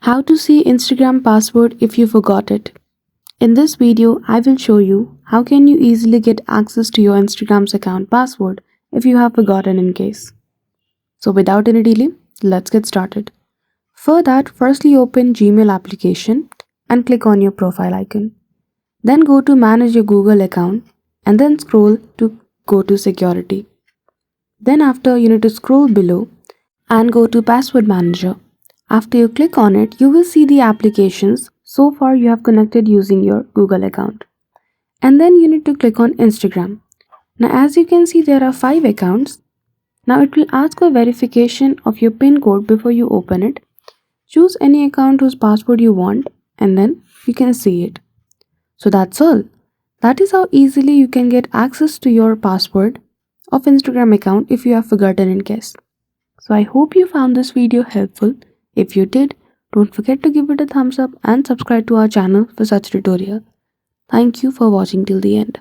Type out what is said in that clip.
How to see Instagram password if you forgot it. In this video, I will show you how can you easily get access to your Instagram's account password if you have forgotten in case. So without any delay, let's get started. For that, firstly open Gmail application and click on your profile icon. Then go to manage your Google account and then scroll to go to security. Then after you need to scroll below and go to password manager. After you click on it, you will see the applications so far you have connected using your Google account. And then you need to click on Instagram. Now as you can see there are 5 accounts. Now it will ask for verification of your PIN code before you open it. Choose any account whose password you want and then you can see it. So that's all. That is how easily you can get access to your password of Instagram account if you have forgotten in case. So I hope you found this video helpful. If you did, don't forget to give it a thumbs up and subscribe to our channel for such tutorial. Thank you for watching till the end.